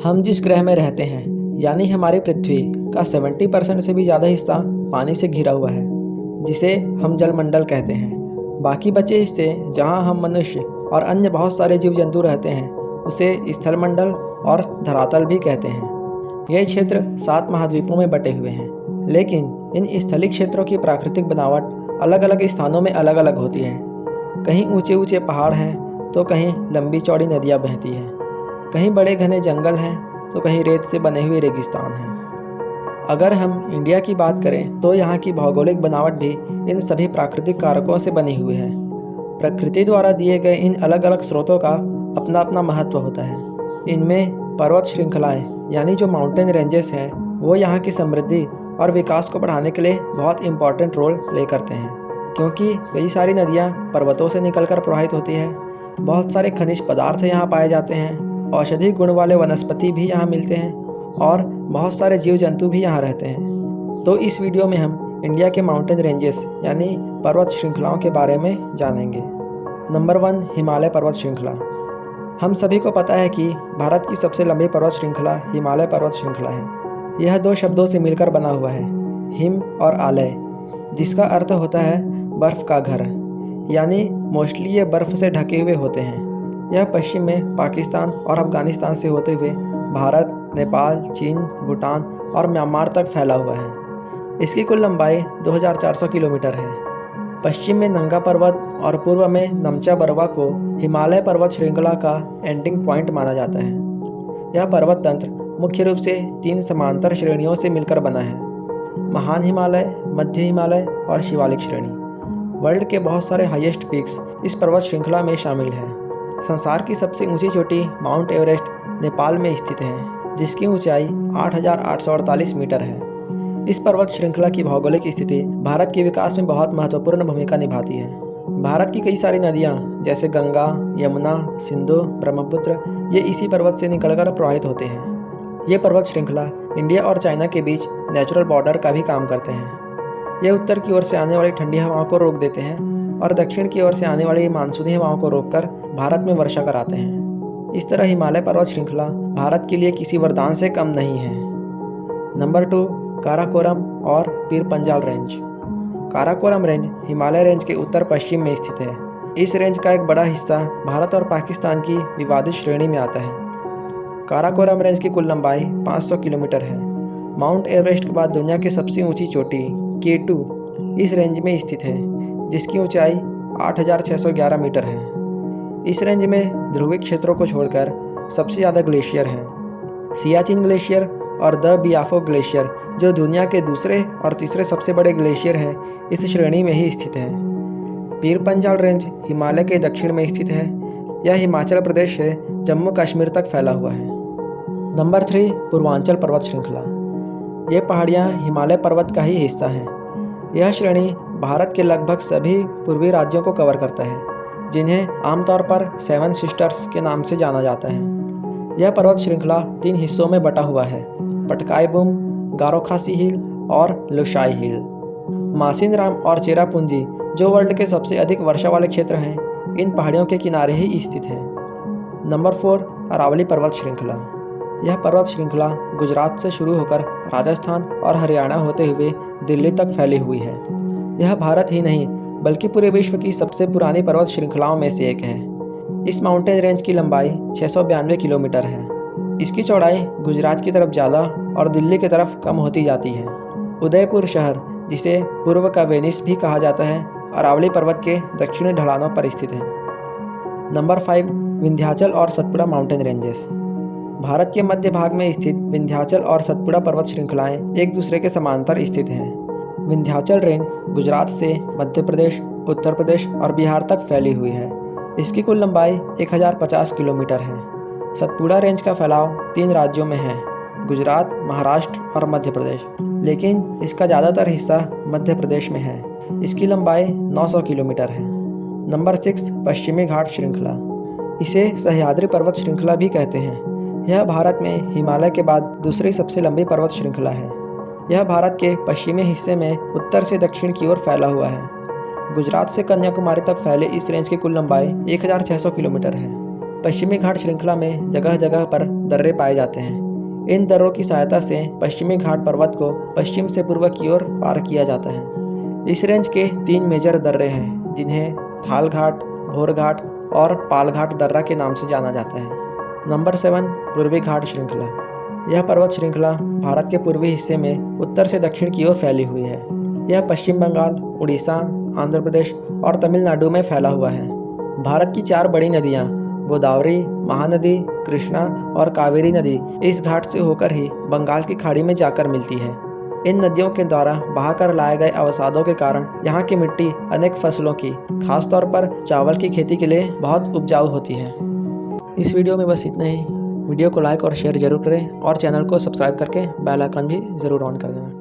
हम जिस ग्रह में रहते हैं यानी हमारी पृथ्वी का 70% से भी ज़्यादा हिस्सा पानी से घिरा हुआ है, जिसे हम जलमंडल कहते हैं। बाकी बचे हिस्से जहां हम मनुष्य और अन्य बहुत सारे जीव जंतु रहते हैं उसे स्थलमंडल और धरातल भी कहते हैं। ये क्षेत्र 7 महाद्वीपों में बटे हुए हैं, लेकिन इन स्थलीय क्षेत्रों की प्राकृतिक बनावट अलग अलग स्थानों में अलग अलग होती है। कहीं ऊंचे ऊंचे पहाड़ हैं तो कहीं लंबी चौड़ी नदियाँ बहती हैं, कहीं बड़े घने जंगल हैं तो कहीं रेत से बने हुए रेगिस्तान हैं। अगर हम इंडिया की बात करें तो यहाँ की भौगोलिक बनावट भी इन सभी प्राकृतिक कारकों से बनी हुई है। प्रकृति द्वारा दिए गए इन अलग अलग स्रोतों का अपना अपना महत्व होता है। इनमें पर्वत श्रृंखलाएं यानी जो माउंटेन रेंजेस हैं वो यहाँ की समृद्धि और विकास को बढ़ाने के लिए बहुत इम्पॉर्टेंट रोल प्ले करते हैं, क्योंकि कई सारी नदियाँ पर्वतों से निकलकर प्रवाहित होती है। बहुत सारे खनिज पदार्थ यहाँ पाए जाते हैं, औषधि गुण वाले वनस्पति भी यहाँ मिलते हैं और बहुत सारे जीव जंतु भी यहाँ रहते हैं। तो इस वीडियो में हम इंडिया के माउंटेन रेंजेस यानी पर्वत श्रृंखलाओं के बारे में जानेंगे। नंबर 1, हिमालय पर्वत श्रृंखला। हम सभी को पता है कि भारत की सबसे लंबी पर्वत श्रृंखला हिमालय पर्वत श्रृंखला है। यह 2 शब्दों से मिलकर बना हुआ है, हिम और आलय, जिसका अर्थ होता है बर्फ़ का घर, यानी मोस्टली ये बर्फ़ से ढके हुए होते हैं। यह पश्चिम में पाकिस्तान और अफगानिस्तान से होते हुए भारत, नेपाल, चीन, भूटान और म्यांमार तक फैला हुआ है। इसकी कुल लंबाई 2400 किलोमीटर है। पश्चिम में नंगा पर्वत और पूर्व में नमचा बरवा को हिमालय पर्वत श्रृंखला का एंडिंग पॉइंट माना जाता है। यह पर्वत तंत्र मुख्य रूप से 3 समांतर श्रेणियों से मिलकर बना है: महान हिमालय, मध्य हिमालय और शिवालिक श्रेणी। वर्ल्ड के बहुत सारे हाईएस्ट पीक्स इस पर्वत श्रृंखला में शामिल हैं। संसार की सबसे ऊंची चोटी माउंट एवरेस्ट नेपाल में स्थित है, जिसकी ऊंचाई 8,848 मीटर है। इस पर्वत श्रृंखला की भौगोलिक स्थिति भारत के विकास में बहुत महत्वपूर्ण भूमिका निभाती है। भारत की कई सारी नदियाँ जैसे गंगा, यमुना, सिंधु, ब्रह्मपुत्र ये इसी पर्वत से निकलकर प्रवाहित होते हैं। ये पर्वत श्रृंखला इंडिया और चाइना के बीच नेचुरल बॉर्डर का भी काम करते हैं। ये उत्तर की ओर से आने वाली ठंडी हवाओं को रोक देते हैं और दक्षिण की ओर से आने वाली मानसूनी हवाओं को रोककर भारत में वर्षा कराते हैं। इस तरह हिमालय पर्वत श्रृंखला भारत के लिए किसी वरदान से कम नहीं है। नंबर 2, काराकोरम और Pir Panjal range. Karakoram range Himalaya range के उत्तर पश्चिम में स्थित है। इस रेंज का एक बड़ा हिस्सा भारत और पाकिस्तान की विवादित श्रेणी में आता है। काराकोरम रेंज की कुल लंबाई 500 किलोमीटर है। माउंट एवरेस्ट के बाद दुनिया की सबसे ऊंची चोटी K2 इस रेंज में स्थित है, जिसकी ऊंचाई 8,611 मीटर है। इस रेंज में ध्रुवीय क्षेत्रों को छोड़कर सबसे ज़्यादा ग्लेशियर हैं। सियाचिन ग्लेशियर और द बियाफो ग्लेशियर, जो दुनिया के दूसरे और तीसरे सबसे बड़े ग्लेशियर हैं, इस श्रेणी में ही स्थित है। पीर पंजाल रेंज हिमालय के दक्षिण में स्थित है। यह हिमाचल प्रदेश से जम्मू कश्मीर तक फैला हुआ है। नंबर 3, पूर्वांचल पर्वत श्रृंखला। ये पहाड़ियाँ हिमालय पर्वत का ही हिस्सा हैं। यह श्रेणी भारत के लगभग सभी पूर्वी राज्यों को कवर करता है, जिन्हें आमतौर पर 7 सिस्टर्स के नाम से जाना जाता है। यह पर्वत श्रृंखला 3 हिस्सों में बटा हुआ है: पटकाई-बुम, गारो खासी हिल और लुशाई हिल। मासिन राम और चेरापूंजी, जो वर्ल्ड के सबसे अधिक वर्षा वाले क्षेत्र हैं, इन पहाड़ियों के किनारे ही स्थित हैं। नंबर 4, अरावली पर्वत श्रृंखला। यह पर्वत श्रृंखला गुजरात से शुरू होकर राजस्थान और हरियाणा होते हुए दिल्ली तक फैली हुई है। यह भारत ही नहीं बल्कि पूरे विश्व की सबसे पुरानी पर्वत श्रृंखलाओं में से एक है। इस माउंटेन रेंज की लंबाई 692 किलोमीटर है। इसकी चौड़ाई गुजरात की तरफ ज़्यादा और दिल्ली की तरफ कम होती जाती है। उदयपुर शहर, जिसे पूर्व का वेनिस भी कहा जाता है, अरावली पर्वत के दक्षिणी ढलानों पर स्थित है। नंबर 5, विंध्याचल और सतपुड़ा माउंटेन रेंजेस। भारत के मध्य भाग में स्थित विंध्याचल और सतपुड़ा पर्वत श्रृंखलाएं एक दूसरे के समांतर स्थित हैं। विंध्याचल रेंज गुजरात से मध्य प्रदेश, उत्तर प्रदेश और बिहार तक फैली हुई है। इसकी कुल लंबाई 1050 किलोमीटर है। सतपुड़ा रेंज का फैलाव 3 राज्यों में है: गुजरात, महाराष्ट्र और मध्य प्रदेश, लेकिन इसका ज़्यादातर हिस्सा मध्य प्रदेश में है। इसकी लंबाई 900 किलोमीटर है। नंबर 6, पश्चिमी घाट श्रृंखला। इसे सह्याद्री पर्वत श्रृंखला भी कहते हैं। यह भारत में हिमालय के बाद दूसरी सबसे लंबी पर्वत श्रृंखला है। यह भारत के पश्चिमी हिस्से में उत्तर से दक्षिण की ओर फैला हुआ है। गुजरात से कन्याकुमारी तक फैले इस रेंज की कुल लंबाई 1600 किलोमीटर है। पश्चिमी घाट श्रृंखला में जगह जगह पर दर्रे पाए जाते हैं। इन दर्रों की सहायता से पश्चिमी घाट पर्वत को पश्चिम से पूर्व की ओर पार किया जाता है। इस रेंज के 3 मेजर दर्रे हैं, जिन्हें थाल घाट, भोर घाट और पाल घाट दर्रा के नाम से जाना जाता है। नंबर 7, पूर्वी घाट श्रृंखला। यह पर्वत श्रृंखला भारत के पूर्वी हिस्से में उत्तर से दक्षिण की ओर फैली हुई है। यह पश्चिम बंगाल, उड़ीसा, आंध्र प्रदेश और तमिलनाडु में फैला हुआ है। भारत की 4 बड़ी नदियाँ गोदावरी, महानदी, कृष्णा और कावेरी नदी इस घाट से होकर ही बंगाल की खाड़ी में जाकर मिलती है। इन नदियों के द्वारा बहाकर लाए गए अवसादों के कारण यहाँ की मिट्टी अनेक फसलों की, खासतौर पर चावल की खेती के लिए बहुत उपजाऊ होती है। इस वीडियो में बस इतना ही। वीडियो को लाइक और शेयर जरूर करें और चैनल को सब्सक्राइब करके बेल आइकन भी ज़रूर ऑन कर देना।